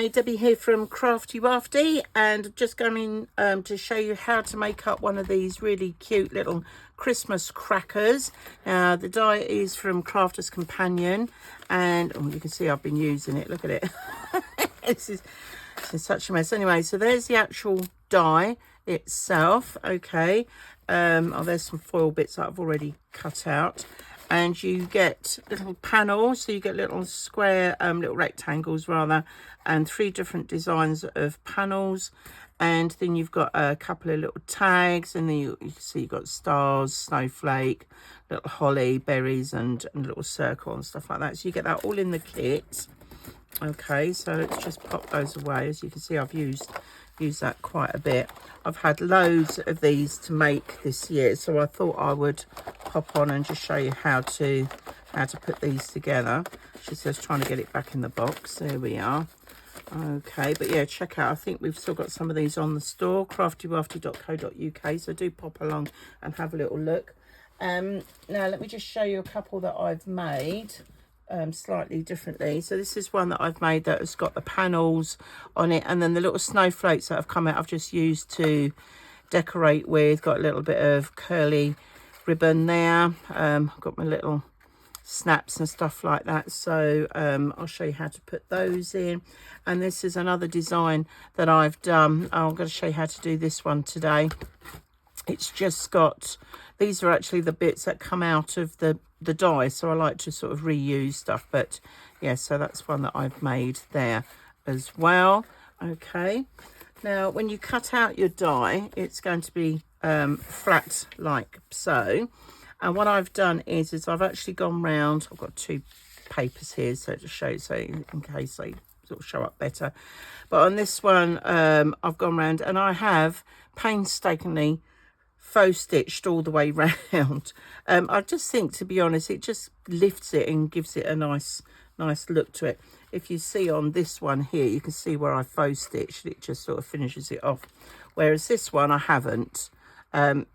Hi, Debbie here from Craftywafty, and just going to show you how to make up one of these really cute little Christmas crackers. The die is from Crafter's Companion, and you can see I've been using it. Look at it. This is such a mess. Anyway, so there's the actual die itself. Okay, there's some foil bits that I've already cut out. And you get little panels, so you get little square, little rectangles rather, and 3 different designs of panels. And then you've got a couple of little tags, and then you can see you've got stars, snowflake, little holly, berries, and a little circle and stuff like that. So you get that all in the kit. Okay, so let's just pop those away. As you can see, I've used that quite a bit. I've had loads of these to make this year, so I thought I would pop on and just show you how to put these together. She says trying to get it back in the box. There we are. Okay, but yeah, check out, I think we've still got some of these on the store, craftywafty.co.uk, so do pop along and have a little look. Now let me just show you a couple that I've made slightly differently. So this is one that I've made that has got the panels on it, and then the little snowflakes that have come out I've just used to decorate with. Got a little bit of curly ribbon there. Got my little snaps and stuff like that, so I'll show you how to put those in. And this is another design that I've done. I'm going to show you how to do this one today. It's just got, these are actually the bits that come out of the die, so I like to sort of reuse stuff. But yeah, so that's one that I've made there as well. Okay, now when you cut out your die, it's going to be flat like so. And what I've done is I've actually gone round, I've got 2 papers here so to show, so in case they sort of show up better. But on this one, I've gone round and I have painstakingly faux stitched all the way round. I just think, to be honest, it just lifts it and gives it a nice look to it. If you see on this one here, you can see where I faux stitched, it just sort of finishes it off, whereas this one I haven't.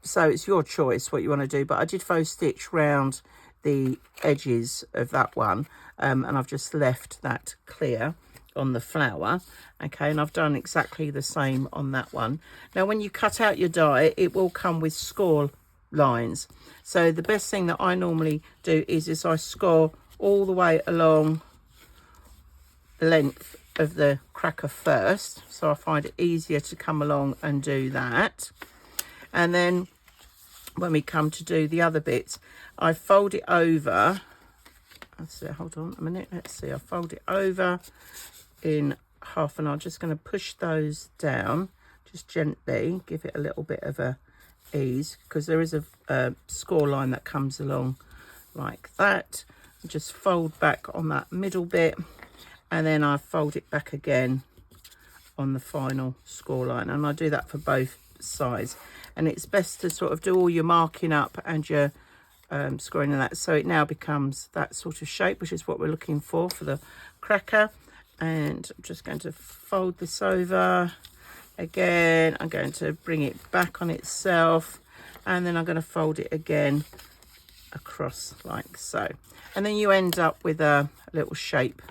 So it's your choice what you want to do, but I did faux stitch round the edges of that one, and I've just left that clear on the flower. Okay, and I've done exactly the same on that one. Now when you cut out your die, it will come with score lines, so the best thing that I normally do is I score all the way along the length of the cracker first, so I find it easier to come along and do that. And then when we come to do the other bits, I fold it over. Let's see, hold on a minute, let's see, I fold it over in half, and I'm just going to push those down just gently, give it a little bit of a ease, because there is a score line that comes along like that. Just fold back on that middle bit, and then I fold it back again on the final score line, and I do that for both sides. And it's best to sort of do all your marking up and your scoring and that, so it now becomes that sort of shape, which is what we're looking for the cracker. And I'm just going to fold this over again. I'm going to bring it back on itself, and then I'm going to fold it again across like so, and then you end up with a little shape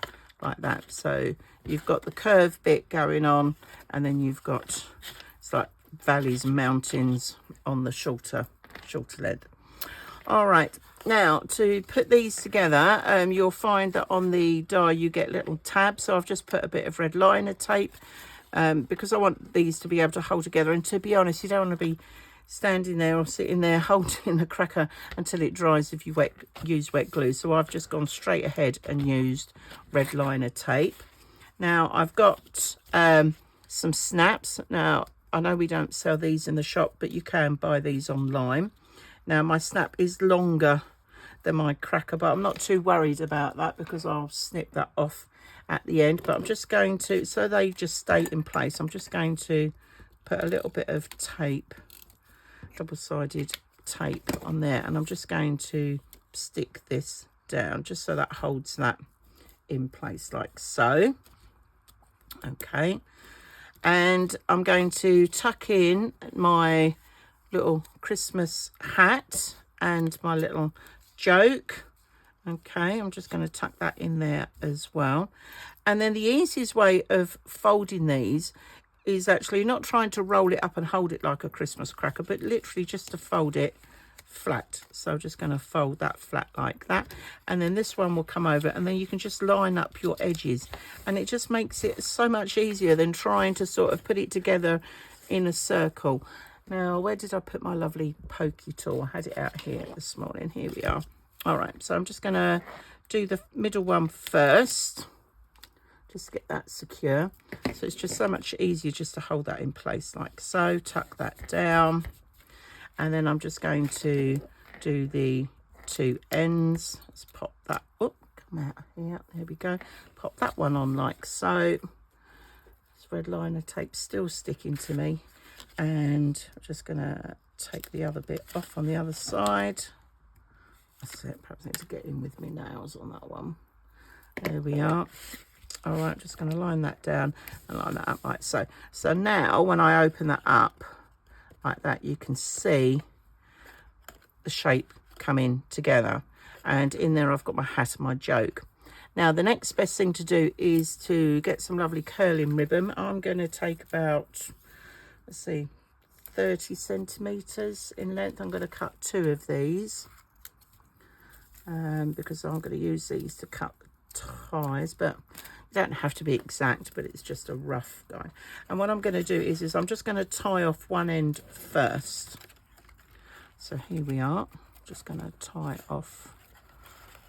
like that. So you've got the curved bit going on, and then you've got, it's like valleys and mountains on the shorter length. All right, now to put these together, you'll find that on the die you get little tabs, so I've just put a bit of red liner tape because I want these to be able to hold together. And to be honest, you don't want to be standing there or sitting there holding the cracker until it dries if you use wet glue. So I've just gone straight ahead and used red liner tape. Now I've got some snaps. Now I know we don't sell these in the shop, but you can buy these online. Now my snap is longer than my cracker, but I'm not too worried about that because I'll snip that off at the end. But I'm just going to, so they just stay in place, I'm just going to put a little bit of tape, double-sided tape on there, and I'm just going to stick this down just so that holds that in place like so. Okay, and I'm going to tuck in my little Christmas hat and my little joke. Okay, I'm just going to tuck that in there as well. And then the easiest way of folding these is actually not trying to roll it up and hold it like a Christmas cracker, but literally just to fold it flat. So I'm just going to fold that flat like that, and then this one will come over, and then you can just line up your edges, and it just makes it so much easier than trying to sort of put it together in a circle. Now, where did I put my lovely pokey tool? I had it out here this morning. Here we are. All right, so I'm just going to do the middle one first, just to get that secure. So it's just so much easier just to hold that in place like so. Tuck that down, and then I'm just going to do the two ends. Let's pop that up, come out here, there we go. Pop that one on like so. This red liner tape's still sticking to me, and I'm just gonna take the other bit off on the other side. That's it, perhaps I need to get in with my nails on that one. There we are. All right, just going to line that down and line that up like so. So now when I open that up like that, you can see the shape coming together. And in there I've got my hat and my joke. Now the next best thing to do is to get some lovely curling ribbon. I'm going to take about, let's see, 30 centimetres in length. I'm going to cut 2 of these. Because I'm going to use these to cut the ties, but you don't have to be exact, but it's just a rough guide. And what I'm going to do is I'm just going to tie off one end first. So here we are, just going to tie off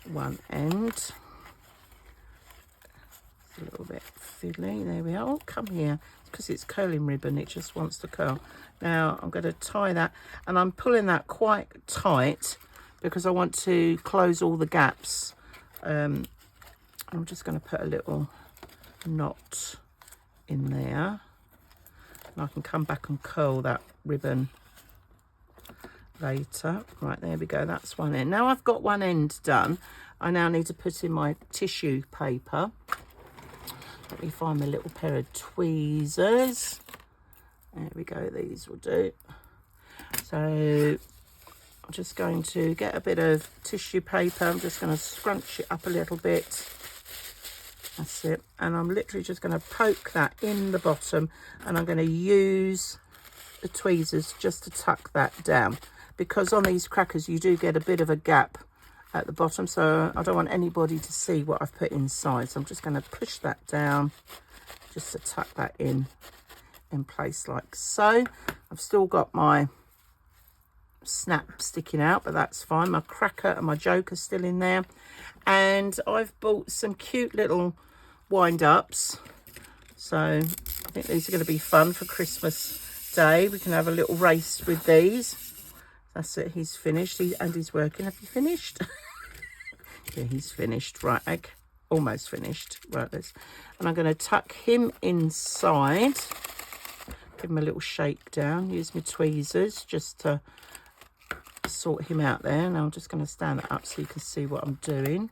one end. It's a little bit fiddly, there we are. Oh, come here, because it's curling ribbon, it just wants to curl. Now I'm going to tie that, and I'm pulling that quite tight because I want to close all the gaps. I'm just going to put a little knot in there, and I can come back and curl that ribbon later. Right, there we go, that's one end. Now I've got one end done, I now need to put in my tissue paper. Let me find my little pair of tweezers. There we go, these will do. So I'm just going to get a bit of tissue paper. I'm just going to scrunch it up a little bit. That's it. And I'm literally just going to poke that in the bottom, and I'm going to use the tweezers just to tuck that down, because on these crackers you do get a bit of a gap at the bottom, so I don't want anybody to see what I've put inside. So I'm just going to push that down just to tuck that in place like so. I've still got my snap sticking out, but that's fine. My cracker and my joke are still in there, and I've bought some cute little wind-ups, so I think these are going to be fun for Christmas Day. We can have a little race with these. That's it, he's finished. He's working. Have you finished? Yeah, he's finished. Right, okay. Almost finished. Right, and I'm going to tuck him inside, give him a little shake down, use my tweezers just to sort him out there. And I'm just going to stand that up so you can see what I'm doing.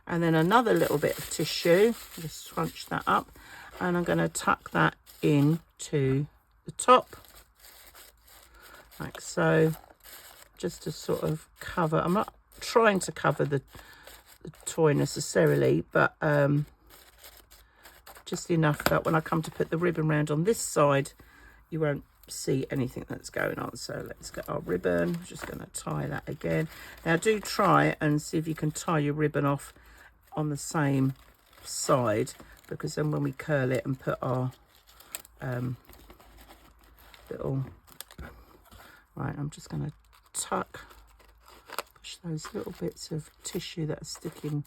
And then another little bit of tissue, just scrunch that up, and I'm going to tuck that into the top like so, just to sort of cover. I'm not trying to cover the toy necessarily, but just enough that when I come to put the ribbon round on this side, you won't see anything that's going on. So let's get our ribbon. I'm just going to tie that again. Now do try and see if you can tie your ribbon off on the same side, because then when we curl it and put our little, right, I'm just going to push those little bits of tissue that are sticking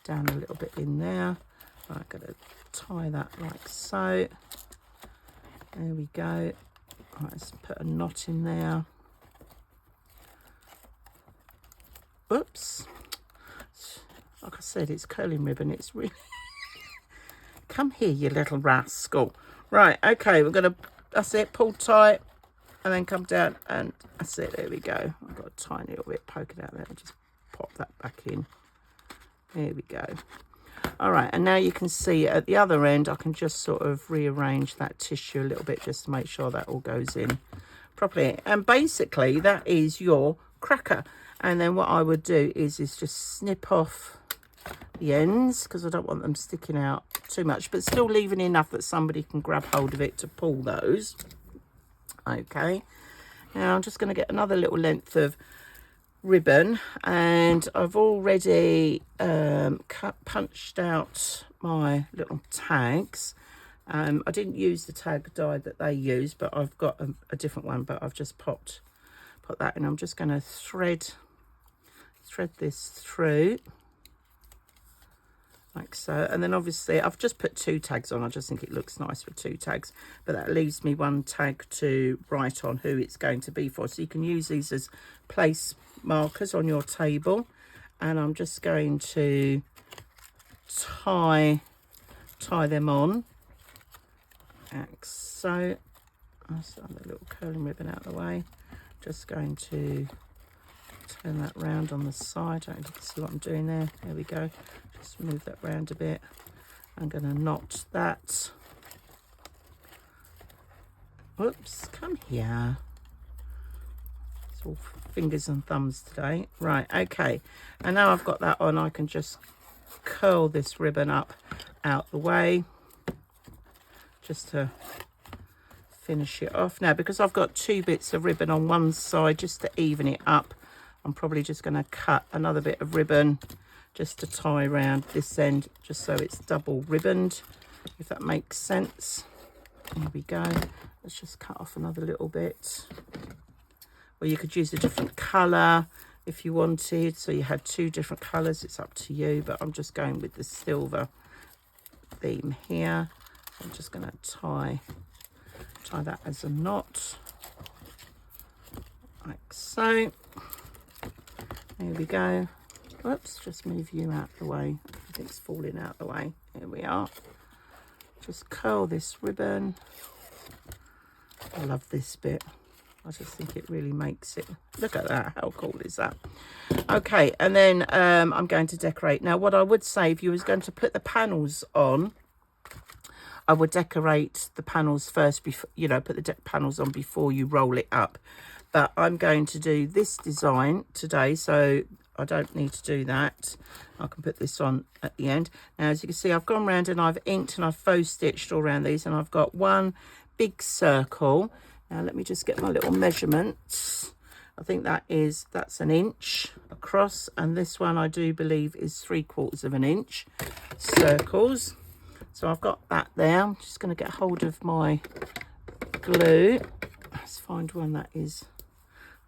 down a little bit in there. Right, I'm going to tie that like so. There we go. Right, let's put a knot in there. Oops. Like I said, it's curling ribbon. It's really... Come here, you little rascal. Right, okay, we're going to... That's it, pull tight, and then come down, and that's it. There we go. I've got a tiny little bit poking out there. Just pop that back in. There we go. All right, and now you can see at the other end, I can just sort of rearrange that tissue a little bit just to make sure that all goes in properly. And basically, that is your cracker. And then what I would do is just snip off the ends because I don't want them sticking out too much, but still leaving enough that somebody can grab hold of it to pull those. Okay, now I'm just going to get another little length of ribbon, and I've already punched out my little tags. I didn't use the tag die that they use, but I've got a different one, but I've just put that in. I'm just going to thread this through like so, and then obviously I've just put 2 tags on. I just think it looks nice with 2 tags, but that leaves me 1 tag to write on who it's going to be for, so you can use these as place markers on your table. And I'm just going to tie them on like so. That's the little curling ribbon out of the way. Just going to turn that round on the side. I don't know if you can see what I'm doing there. There we go. Just move that round a bit. I'm going to knot that. Whoops, come here. It's all fingers and thumbs today. Right, okay. And now I've got that on, I can just curl this ribbon up out the way just to finish it off. Now, because I've got 2 bits of ribbon on one side, just to even it up, I'm probably just going to cut another bit of ribbon just to tie around this end, just so it's double ribboned, if that makes sense. There we go. Let's just cut off another little bit. Or you could use a different colour if you wanted, so you had 2 different colours. It's up to you, but I'm just going with the silver theme here. I'm just going to tie that as a knot like so. There we go. Whoops, just move you out the way. Everything's falling out the way. Here we are. Just curl this ribbon. I love this bit. I just think it really makes it. Look at that. How cool is that? Okay, and then I'm going to decorate. Now, what I would say, if you was going to put the panels on, I would decorate the panels first, before, you know, put the panels on before you roll it up. But I'm going to do this design today, so I don't need to do that. I can put this on at the end. Now, as you can see, I've gone round and I've inked and I've faux stitched all around these, and I've got 1 big circle. Now, let me just get my little measurements. I think that's 1 inch across, and this one I do believe is 3/4 of an inch circles. So I've got that there. I'm just going to get hold of my glue. Let's find one that is,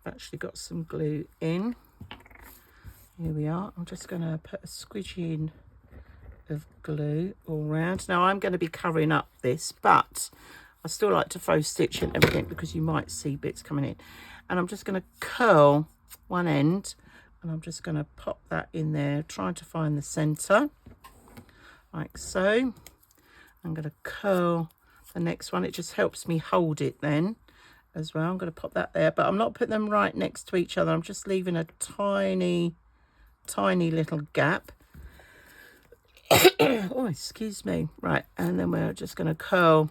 I've actually got some glue in. Here we are. I'm just going to put a squidgy in of glue all round. Now, I'm going to be covering up this, but I still like to faux stitch and everything because you might see bits coming in. And I'm just going to curl one end, and I'm just going to pop that in there, trying to find the centre like so. I'm going to curl the next one. It just helps me hold it then as well. I'm going to pop that there, but I'm not putting them right next to each other. I'm just leaving a tiny little gap. Oh, excuse me. Right, and then we're just going to curl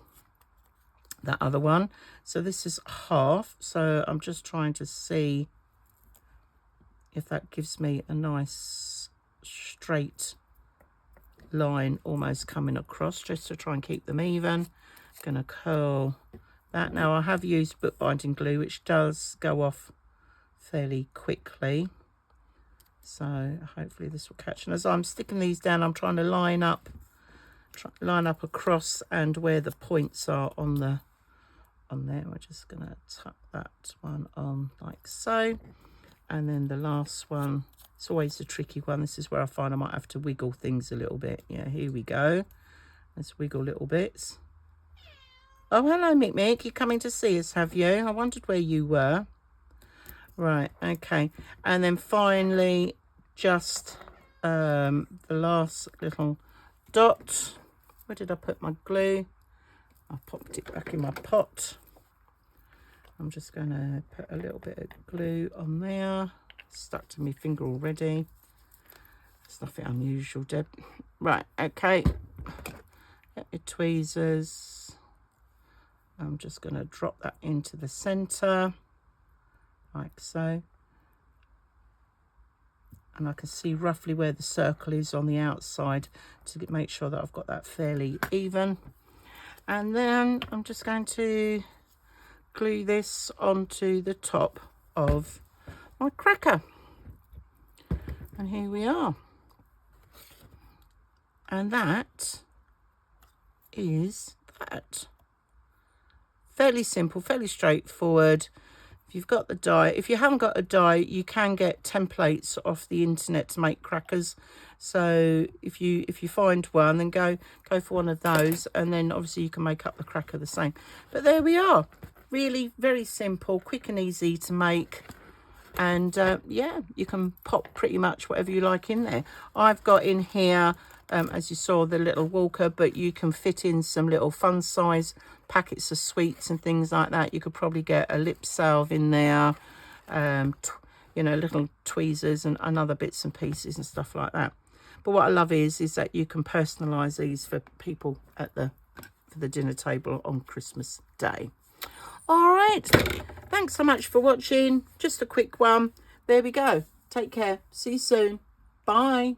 that other one. So this is half, so I'm just trying to see if that gives me a nice straight line almost coming across, just to try and keep them even. Gonna curl that. Now, I have used bookbinding glue, which does go off fairly quickly, so hopefully this will catch. And as I'm sticking these down, I'm trying to line up across and where the points are on there. We're just gonna tuck that one on like so, and then the last one, it's always a tricky one. This is where I find I might have to wiggle things a little bit. Yeah, here we go. Let's wiggle little bits. Oh, hello, Mick Mick. You're coming to see us, have you? I wondered where you were. Right, okay. And then finally, just the last little dot. Where did I put my glue? I popped it back in my pot. I'm just going to put a little bit of glue on there. Stuck to my finger already. It's nothing unusual, Deb. Right, okay. Get your tweezers. I'm just going to drop that into the centre, like so. and I can see roughly where the circle is on the outside to make sure that I've got that fairly even. And then I'm just going to glue this onto the top of my cracker. And here we are. And that is that. Fairly simple, fairly straightforward. If you've got the die, if you haven't got a die, you can get templates off the internet to make crackers. So if you find one, then go for one of those, and then obviously you can make up the cracker the same. But there we are. Really very simple, quick and easy to make. And yeah, you can pop pretty much whatever you like in there. I've got in here, as you saw, the little walker, but you can fit in some little fun size packets of sweets and things like that. You could probably get a lip salve in there, you know, little tweezers and other bits and pieces and stuff like that. But what I love is that you can personalize these for people at for the dinner table on Christmas Day. All right, thanks so much for watching. Just a quick one. There we go. Take care. See you soon. Bye.